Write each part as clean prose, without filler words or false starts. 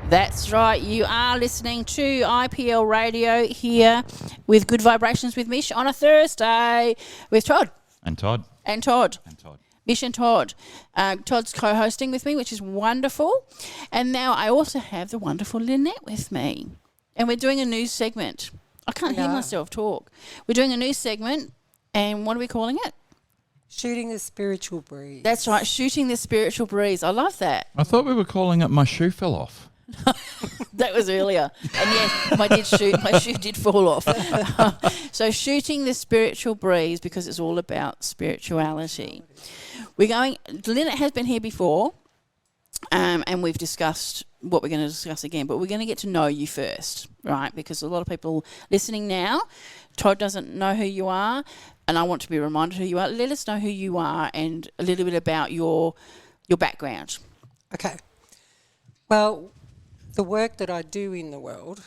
That's right. You are listening to IPL Radio here with Good Vibrations with Mish on a Thursday with Todd. And Todd. And Todd. And Todd. Mish and Todd. Todd's co-hosting with me, which is wonderful. And now I also have the wonderful Lynette with me. And we're doing a new segment. I can't hear myself talk. We're doing a new segment, and what are we calling it? Shooting the spiritual breeze. That's right, shooting the spiritual breeze. I love that. I thought we were calling it My Shoe Fell Off. That was earlier. And yes, my shoe did fall off. So shooting the spiritual breeze, because it's all about spirituality. Lynette has been here before, and we've discussed what we're going to discuss again, but we're going to get to know you first, right? Because a lot of people listening now, Todd doesn't know who you are, and I want to be reminded who you are. Let us know who you are and a little bit about your background. Okay. Well, the work that I do in the world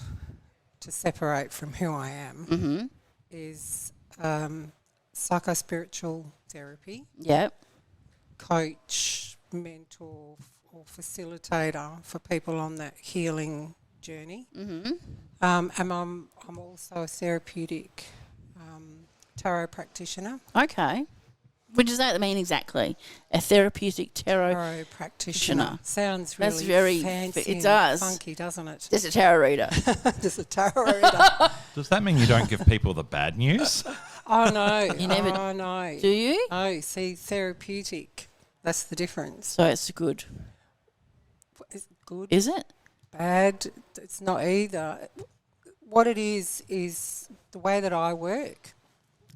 to separate from who I am is psychospiritual therapy. Yep. Coach, mentor or facilitator for people on that healing journey. And I'm also a therapeutic tarot practitioner. Okay. What does that mean exactly? A therapeutic tarot practitioner. Sounds really That's very fancy. It does. Funky, doesn't it? Just a tarot reader. Just a tarot reader. Does that mean you don't give people the bad news? Oh, no. You never Oh, no. Do you? Oh, see, therapeutic. That's the difference. So it's good. It's good. Is it? Bad. It's not either. What it is the way that I work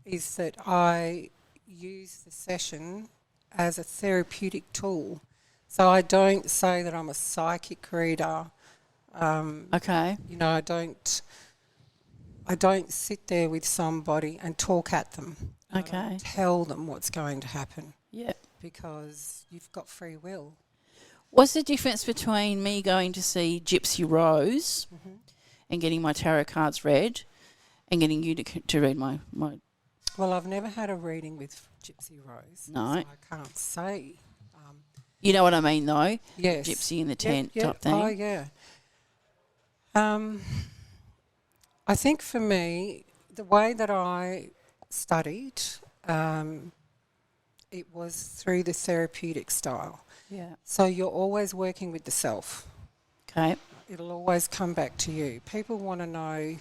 is that I use the session as a therapeutic tool. So I don't say that I'm a psychic reader. Okay. You know, I don't sit there with somebody and talk at them. Okay. I don't tell them what's going to happen. Yeah. Because you've got free will. What's the difference between me going to see Gypsy Rose and getting my tarot cards read and getting you to read my... Well, I've never had a reading with Gypsy Rose. No. So I can't say. You know what I mean, though? Yes. Gypsy in the tent Yeah. type thing. Oh, yeah. I think for me, the way that I studied, it was through the therapeutic style. Yeah. So you're always working with the self. Okay. It'll always come back to you. People want to know,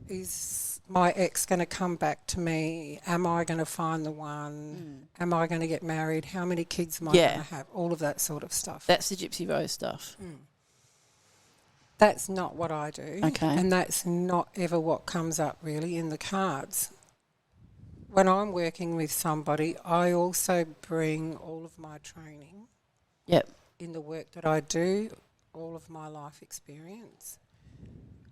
is my ex going to come back to me? Am I going to find the one? Am I going to get married? How many kids am I going to have? All of that sort of stuff. That's the Gypsy Rose stuff. That's not what I do. Okay. And that's not ever what comes up really in the cards. When I'm working with somebody, I also bring all of my training Yep. in the work that I do, all of my life experience,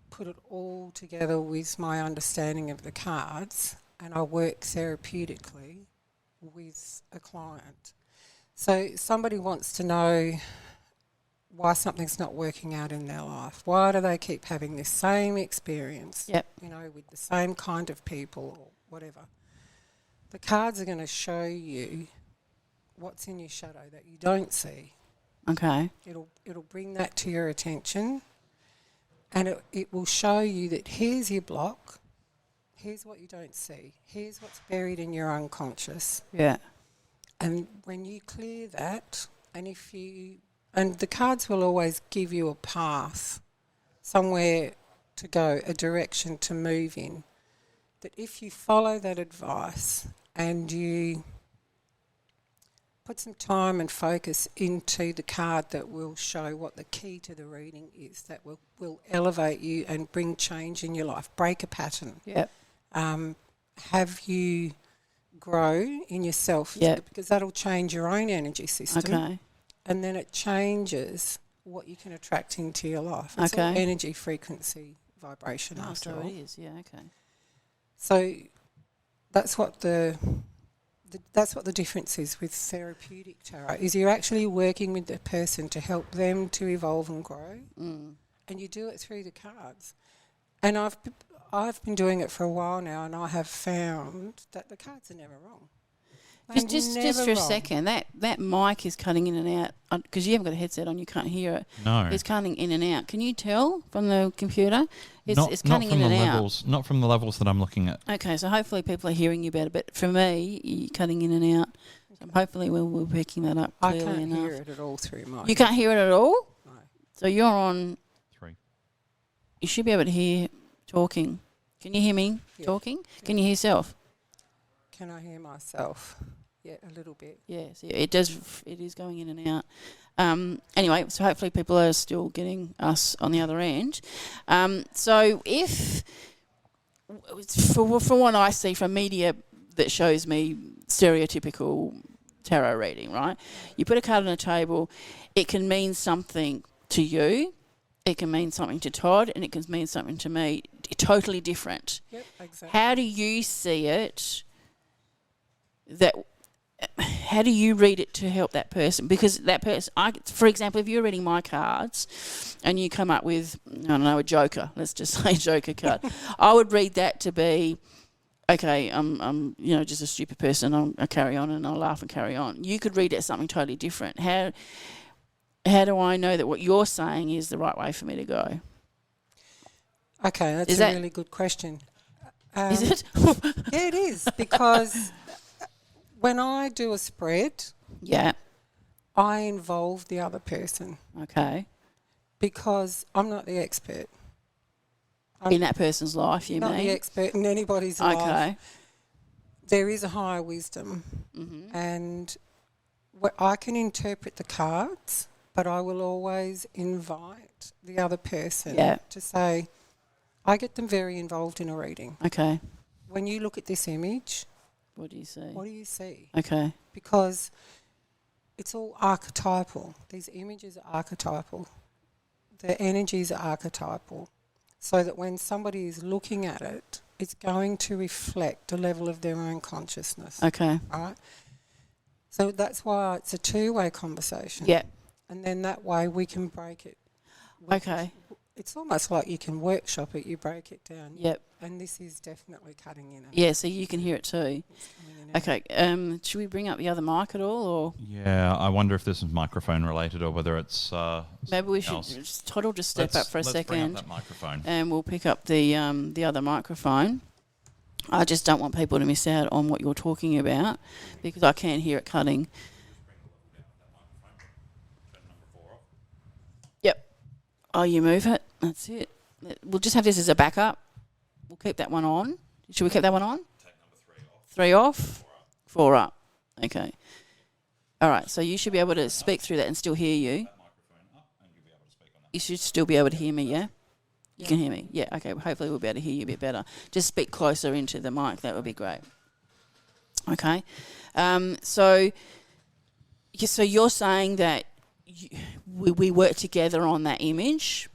put it all together with my understanding of the cards, and I work therapeutically with a client. So somebody wants to know why something's not working out in their life. Why do they keep having this same experience, Yep. you know, with the same kind of people or whatever? The cards are going to show you what's in your shadow that you don't see. Okay. It'll bring that to your attention, and it will show you that here's your block, here's what you don't see, here's what's buried in your unconscious. Yeah. And when you clear that, and the cards will always give you a path, somewhere to go, a direction to move in, that if you follow that advice and you put some time and focus into the card that will show what the key to the reading is, that will elevate you and bring change in your life, break a pattern. Yep. Have you grow in yourself, because that'll change your own energy system. Okay. And then it changes what you can attract into your life. It's all energy, frequency, vibration after all. So it is, yeah, okay. So that's what the difference is with therapeutic tarot, is you're actually working with the person to help them to evolve and grow, and you do it through the cards. And I've been doing it for a while now, and I have found that the cards are never wrong. Just for a second, that mic is cutting in and out because you haven't got a headset on. You can't hear it. No. It's cutting in and out. Can you tell from the computer? It's cutting not from in the and levels, Not from the levels that I'm looking at. Okay, so hopefully people are hearing you better. But for me, you're cutting in and out. So hopefully we're picking that up clearly enough. I can't hear it at all through my... You can't hear it at all? No. So you're on... 3. You should be able to hear talking. Can you hear me talking? Can you hear yourself? Can I hear myself? Yeah, a little bit. Yes, it does. It is going in and out. Anyway, so hopefully people are still getting us on the other end. So if, from what I see from media that shows me stereotypical tarot reading, right? You put a card on a table, it can mean something to you, it can mean something to Todd, and it can mean something to me, totally different. Yep, exactly. How do you see it? How do you read it to help that person? Because that person, for example, if you're reading my cards and you come up with, I don't know, a joker, let's just say joker card, I would read that to be, okay, I'm just a stupid person. I'll carry on and I'll laugh and carry on. You could read it as something totally different. How do I know that what you're saying is the right way for me to go? Okay, that's a really good question. Is it? Yeah, it is, because when I do a spread, I involve the other person. Okay. Because I'm not the expert. In that person's life, you mean? Not the expert in anybody's life. Okay. There is a higher wisdom, and I can interpret the cards, but I will always invite the other person to say, I get them very involved in a reading. Okay. When you look at this image, what do you see? What do you see? Okay. Because it's all archetypal. These images are archetypal. The energies are archetypal. So that when somebody is looking at it, it's going to reflect the level of their own consciousness. Okay. Right? So that's why it's a two-way conversation. Yeah. And then that way we can break it. Okay. It's almost like you can workshop it, you break it down. Yep. And this is definitely cutting in. Yeah, so you can hear it too. Okay. Should we bring up the other mic at all, or? Yeah, I wonder if this is microphone related or whether it's maybe we should. Todd will just step up for a second. Bring up that microphone. And we'll pick up the other microphone. I just don't want people to miss out on what you're talking about because I can hear it cutting. Yep. Oh, you move it. That's it. We'll just have this as a backup. We'll keep that one on. Should we keep that one on? Take number 3 off. 3 off? 4 up. Okay. All right. So you should be able to speak through that and still hear you. You should still be able to hear me, yeah? You can hear me? Yeah, okay. Well, hopefully we'll be able to hear you a bit better. Just speak closer into the mic. That would be great. Okay. So you're saying that we work together on that image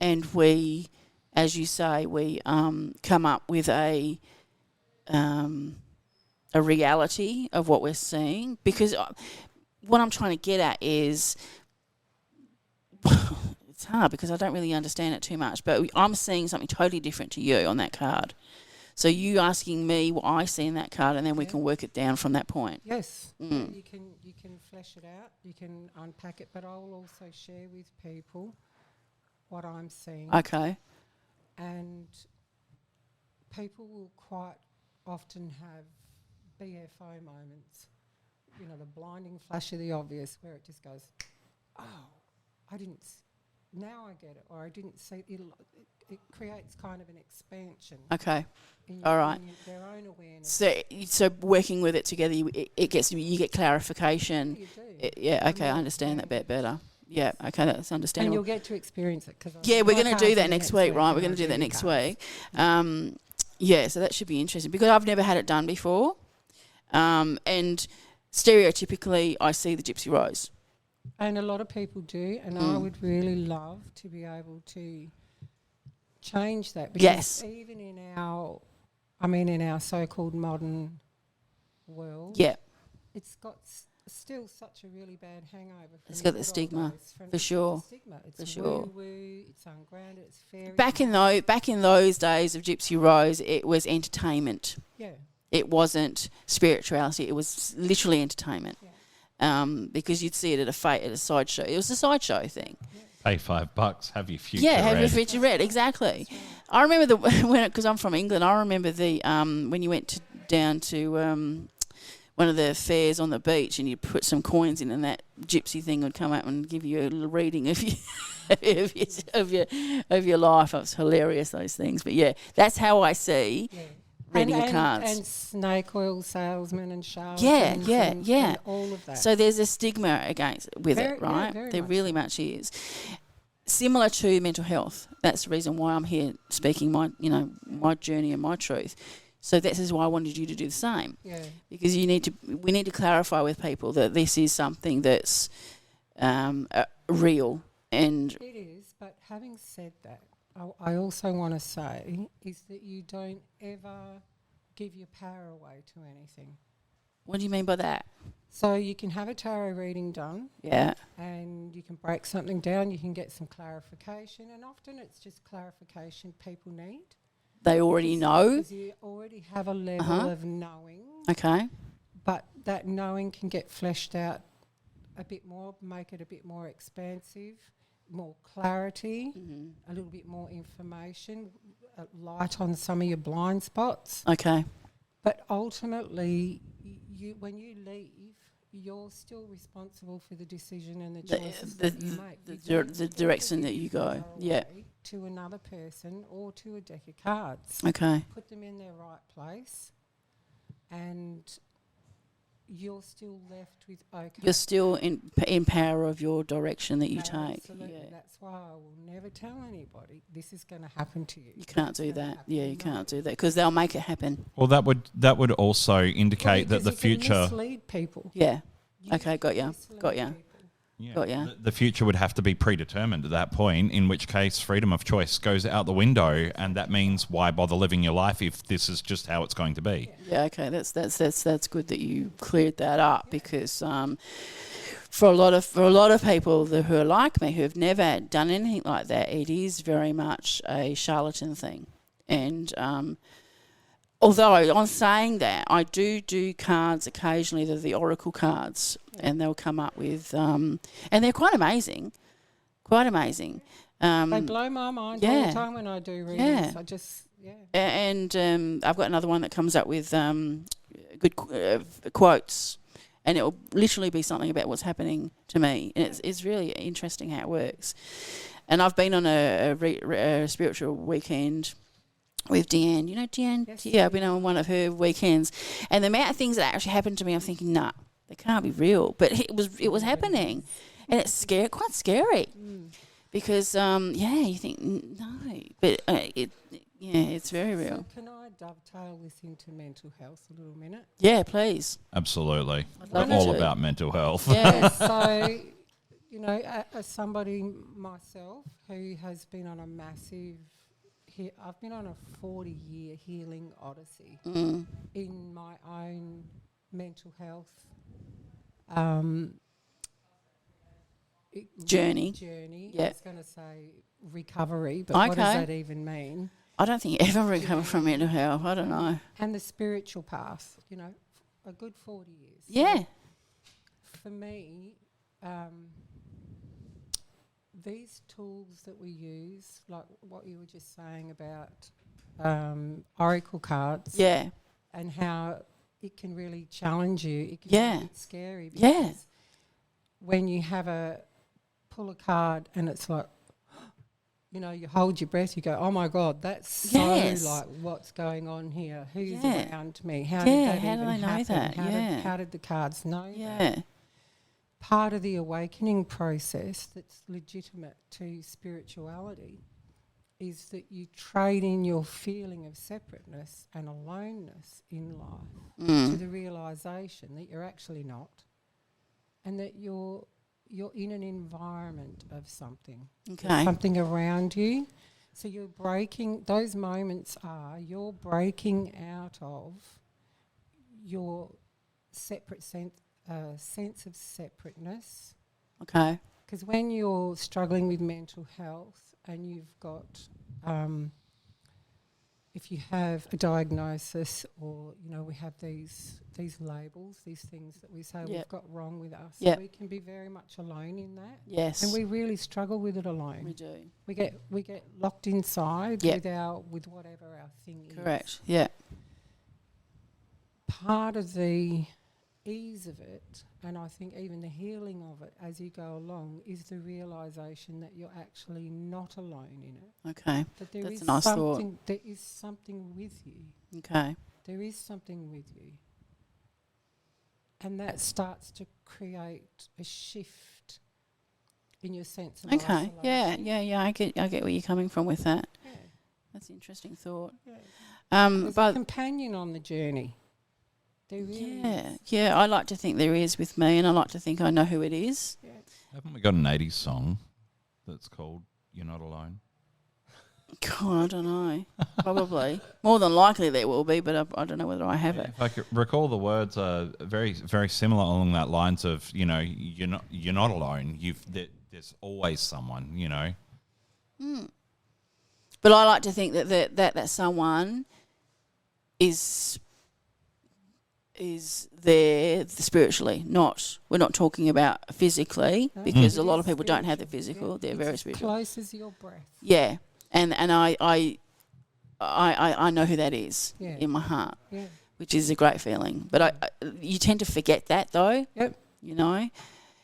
and we, as you say, we come up with a reality of what we're seeing. Because what I'm trying to get at is... It's hard because I don't really understand it too much, but I'm seeing something totally different to you on that card. So you asking me what I see in that card, and then we can work it down from that point. Yes, you can flesh it out, you can unpack it, but I will also share with people what I'm seeing. Okay. And people will quite often have BFO moments, you know, the blinding flash of the obvious, where it just goes, oh, I didn't. Now I get it, or I didn't see it. It creates kind of an expansion. Okay. All right. Their own awareness. So working with it together, you get clarification. You do. Okay, I understand that bit better. Yeah. Okay, that's understandable. And you'll get to experience it we're going to do that next week, right? We're going to do that next week. So that should be interesting because I've never had it done before, and stereotypically, I see the Gypsy Rose. And a lot of people do, and I would really love to be able to change that. Because even in our so-called modern world, it's got still such a really bad hangover. It's got the stigma, for sure. It's woo-woo, it's ungrounded, it's fairy. Back in those days of Gypsy Rose, it was entertainment. Yeah. It wasn't spirituality. It was literally entertainment. Because you'd see it at a sideshow. It was a sideshow thing. Pay $5, have your future Yeah, have your read. future read. Exactly. I remember because I'm from England. I remember when you went down to one of the fairs on the beach, and you put some coins in, and that gypsy thing would come up and give you a little reading of your life. It was hilarious, those things. But yeah, that's how I see reading of cards. And snake oil salesmen and charlatans. And all of that. So there's a stigma with it, right? Yeah, very there much really much is. Similar to mental health. That's the reason why I'm here speaking my journey and my truth. So this is why I wanted you to do the same. Yeah. Because we need to clarify with people that this is something that's real. And It is, but having said that, I also want to say is that you don't ever give your power away to anything. what do you mean by that? So you can have a tarot reading done. Yeah. And you can break something down, you can get some clarification, and often it's just clarification people need. They already know. Because you already have a level of knowing. Okay. But that knowing can get fleshed out a bit more, make it a bit more expansive, more clarity, a little bit more information, light on some of your blind spots. Okay. But ultimately, when you leave, you're still responsible for the decision and the choices that you make. The direction that you go. Yeah. To another person or to a deck of cards. Okay. Put them in their right place, and you're still left with You're still in power of your direction that you take. Absolutely. Yeah. That's why I will never tell anybody this is going to happen to you. You can't do that. Yeah, you can't do that because they'll make it happen. Well, that would also indicate that the future. Mislead people. Yeah. Okay, got ya. Got ya. Yeah, Got ya. the future would have to be predetermined at that point, in which case freedom of choice goes out the window, and that means why bother living your life if this is just how it's going to be? Yeah, okay, that's good that you cleared that up because for a lot of people who are like me who have never done anything like that, it is very much a charlatan thing, and although on saying that, I do cards occasionally. They're the oracle cards, and they'll come up with, and they're quite amazing. They blow my mind all the time when I do readings. I just, And I've got another one that comes up with good quotes, and it will literally be something about what's happening to me. And it's really interesting how it works. And I've been on a spiritual weekend with Deanne. You know Deanne? Yes. Yeah, I've been on one of her weekends. And the amount of things that actually happened to me, I'm thinking, nah, they can't be real. But it was happening. And it's quite scary. Because, you think, no. But, it's very real. So can I dovetail this into mental health a little minute? Yeah, please. Absolutely. love We're all to. about mental health. Yeah. So, as somebody myself who has been on a massive, I've been on a 40-year healing odyssey in my own mental health Journey. I was going to say recovery, but what Okay. does that even mean? I don't think you ever recover from mental health. I don't know. And the spiritual path, a good 40 years. Yeah. For me, these tools that we use, like what you were just saying about oracle cards, Yeah. and how it can really challenge you. It can Yeah. be a bit scary because Yeah. when you pull a card and it's like, you hold your breath, you go, oh my God, that's so Yes. like what's going on here? Who's Yeah. around me? How Yeah, did that how do even they know happen? that? Yeah. How did the cards know that? Yeah. Part of the awakening process that's legitimate to spirituality is that you trade in your feeling of separateness and aloneness in life to the realisation that you're actually not, and that you're in an environment of something. Okay. There's something around you. So you're breaking out of your separate sense of separateness. Okay. Because when you're struggling with mental health and you've got if you have a diagnosis, or we have these labels, these things that we say we've got wrong with us, we can be very much alone in that. Yes. And we really struggle with it alone. We do. We get locked inside with whatever our thing is. Correct. Yeah. Part of the ease of it, and I think even the healing of it as you go along, is the realisation that you're actually not alone in it. Okay. That there That's is a nice thought. there is something with you. Okay. There is something with you. And that starts to create a shift in your sense of Okay. isolation. Yeah. I get where you're coming from with that. Yeah. That's an interesting thought. Yeah. There's But a companion on the journey. There really is. Yeah. I like to think there is with me, and I like to think I know who it is. Yeah. Haven't we got an 80s song that's called You're Not Alone? God, I don't know. Probably. More than likely there will be, but I don't know whether I have it. If I could recall, the words are very, very similar along that lines of, you're not alone. There's always someone, But I like to think that someone is there spiritually. We're not talking about physically, because a lot of people don't have the physical. Yeah. They're very spiritual. Close as your breath. Yeah, and I know who that is in my heart, which is a great feeling. But you tend to forget that though. Yep.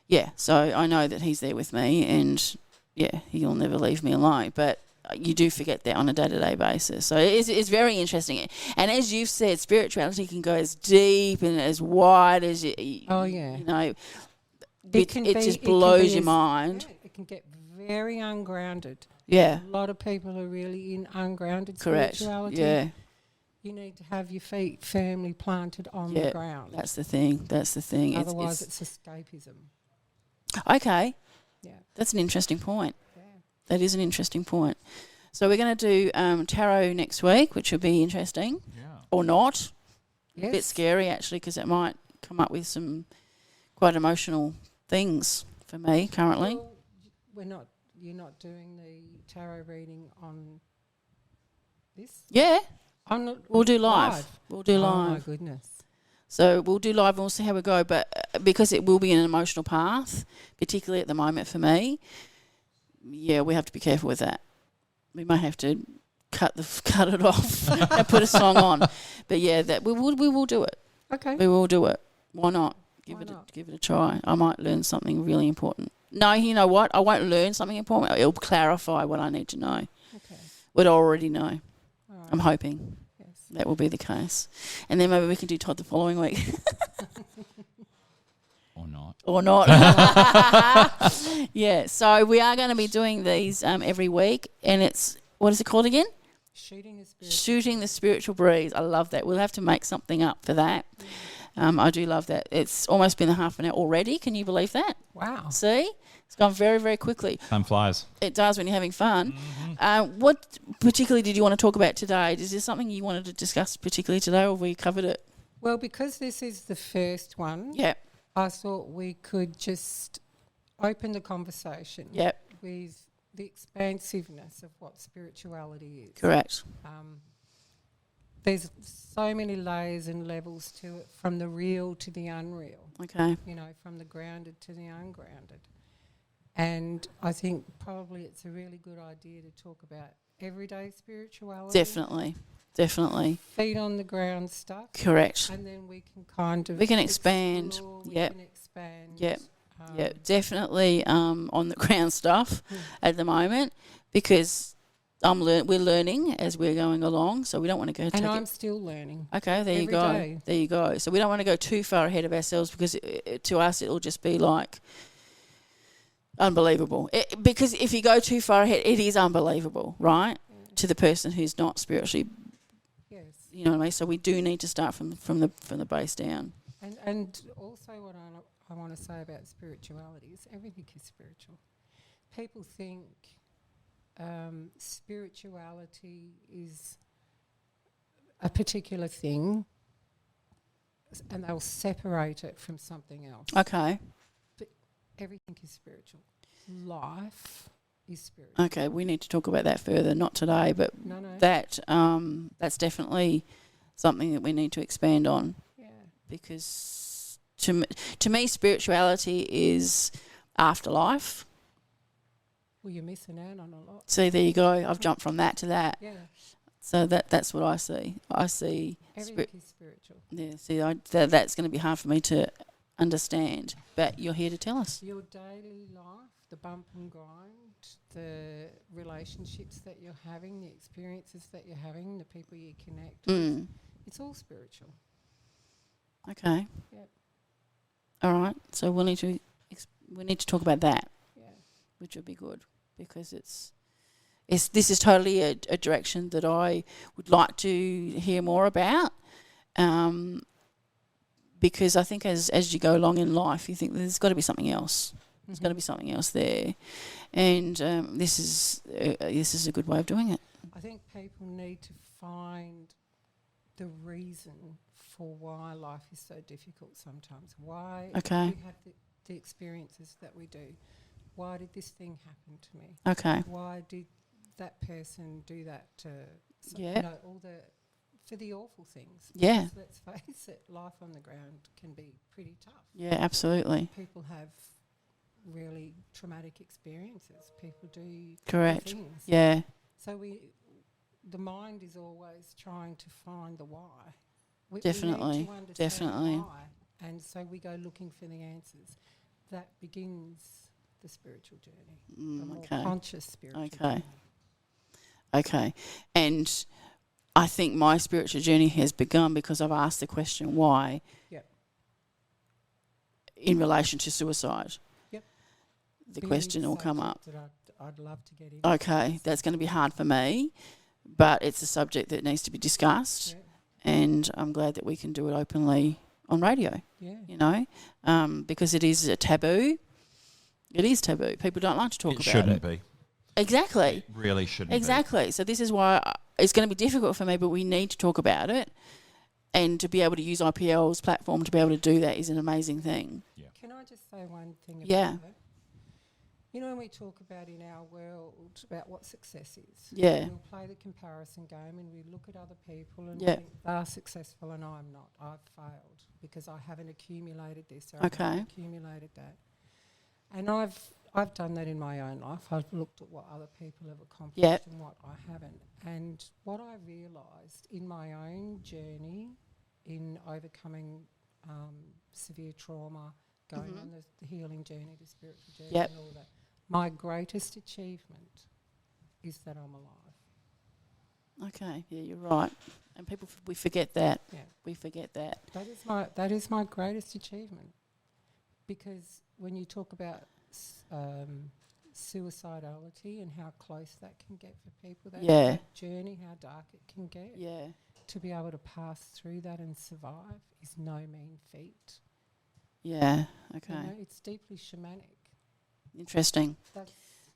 Yeah. So I know that he's there with me, and he'll never leave me alone. But you do forget that on a day-to-day basis. So it's very interesting. And as you've said, spirituality can go as deep and as wide as it just blows your mind. Yeah, it can get very ungrounded. Yeah. A lot of people are really in ungrounded Correct. spirituality. Yeah. You need to have your feet firmly planted on the ground. That's the thing. Otherwise, it's escapism. Okay. Yeah. That's an interesting point. Yeah. That is an interesting point. So we're going to do tarot next week, which will be interesting. Yeah. Or not. Yes. A bit scary, actually, because it might come up with some quite emotional things for me currently. Well, you're not doing the tarot reading on this? Yeah. We'll do live. live. We'll do Oh, live. my goodness. So we'll do live and we'll see how we go. But because it will be an emotional path, particularly at the moment for me, we have to be careful with that. We may have to cut it off and put a song on. But that we will do it. Okay. We will do it. Why not? Give it a try. I might learn something really important. No, you know what? I won't learn something important. It'll clarify what I need to know. Okay. What I already know. All right. I'm hoping that will be the case. And then maybe we can do Todd the following week. Or not. Yeah, so we are going to be doing these every week. And it's, what is it called again? Shooting the Spiritual Breeze. I love that. We'll have to make something up for that. I do love that. It's almost been a half an hour already. Can you believe that? Wow. See? It's gone very, very quickly. Time flies. It does when you're having fun. Mm-hmm. What particularly did you want to talk about today? Is there something you wanted to discuss particularly today, or have we covered it? Well, because this is the first one, I thought we could just open the conversation with the expansiveness of what spirituality is. Correct. There's so many layers and levels to it, from the real to the unreal. Okay. From the grounded to the ungrounded. And I think probably it's a really good idea to talk about everyday spirituality. Definitely. Feet on the ground stuff. Correct. And then we can kind of... We can expand. We can expand. Yep. Definitely on the ground stuff at the moment, because we're learning as we're going along, so we don't want to go... And I'm still learning. Okay, there you go. Day. There you go. So we don't want to go too far ahead of ourselves, because to us it'll just be like... unbelievable. Because if you go too far ahead, it is unbelievable, right? To the person who's not spiritually, you know what I mean. So we do need to start from the base down. And also, what I want to say about spirituality is everything is spiritual. People think spirituality is a particular thing, and they'll separate it from something else. Okay. Everything is spiritual. Life is spiritual. Okay, we need to talk about that further. Not today, but No, no. that's definitely something that we need to expand on. Yeah. Because to me, spirituality is afterlife. Well, you're missing out on a lot. See, there you go. I've jumped from that to that. Yeah. So that's what I see. I see. Everything is spiritual. Yeah. See, that's going to be hard for me to understand. But you're here to tell us. Your daily life, the bump and grind, the relationships that you're having, the experiences that you're having, the people you connect with, it's all spiritual. Okay. Yep. All right. So we'll need to talk about that. Yeah. Which would be good because this is totally a direction that I would like to hear more about. Because I think as you go along in life, you think there's got to be something else. There's got to be something else there, and this is a good way of doing it. I think people need to find the reason for why life is so difficult sometimes. Why we have the experiences that we do. Why did this thing happen to me? Okay. Why did that person do that to? For the awful things. Yeah. Because let's face it, life on the ground can be pretty tough. Yeah, absolutely. People have really traumatic experiences. People do Correct. things. Yeah. So the mind is always trying to find the why. Definitely. We need to understand Definitely. why. And so we go looking for the answers. That begins the spiritual journey, the more conscious spiritual journey. Okay. And I think my spiritual journey has begun because I've asked the question why in relation to suicide. Yep. The question will come up. That I'd love to get into. Okay, that's going to be hard for me, but it's a subject that needs to be discussed, and I'm glad that we can do it openly on radio. Yeah. You know, because it is a taboo. It is taboo. People don't like to talk about it. It shouldn't be. Exactly. It really shouldn't Exactly. So this is why it's going to be difficult for me, but we need to talk about it. And to be able to use IPL's platform to be able to do that is an amazing thing. Yeah. Can I just say one thing about it? You know, when we talk about in our world about what success is, we'll play the comparison game and we look at other people and think they're successful and I'm not. I've failed because I haven't accumulated this or I haven't accumulated that. And I've done that in my own life. I've looked at what other people have accomplished and what I haven't. And what I realised in my own journey in overcoming severe trauma, going on the healing journey, the spiritual journey and all that, my greatest achievement is that I'm alive. Okay, yeah, you're right. And people, we forget that. Yeah. We forget that. That is my greatest achievement. Because when you talk about suicidality and how close that can get for people, that journey, how dark it can get, to be able to pass through that and survive is no mean feat. Yeah, okay. You know, it's deeply shamanic. Interesting.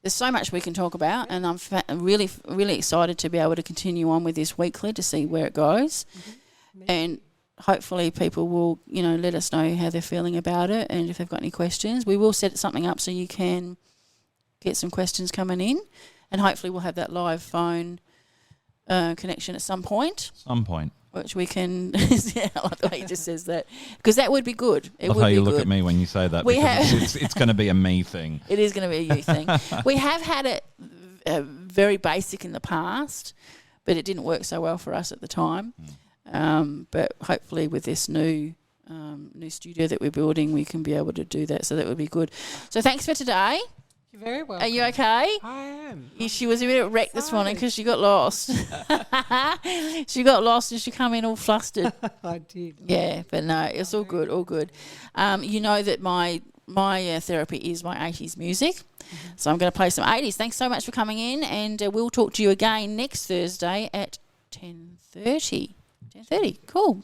There's so much we can talk about, and I'm really, really excited to be able to continue on with this weekly to see where it goes. And hopefully people will, you know, let us know how they're feeling about it and if they've got any questions. We will set something up so you can get some questions coming in, and hopefully we'll have that live phone connection at some point. Which we can, I like the way he just says that, because that would be good. I love how you look at me when you say that. It's going to be a me thing. It is going to be a you thing. We have had it very basic in the past, but it didn't work so well for us at the time. But hopefully with this new studio that we're building, we can be able to do that. So that would be good. So thanks for today. You're very welcome. Are you okay? I am. She was a bit wrecked this morning because she got lost. She got lost and she come in all flustered. I did. Yeah, but no, it's all good, all good. You know that my therapy is my 80s music. So I'm going to play some 80s. Thanks so much for coming in, and we'll talk to you again next Thursday at 10:30. 10:30. Cool.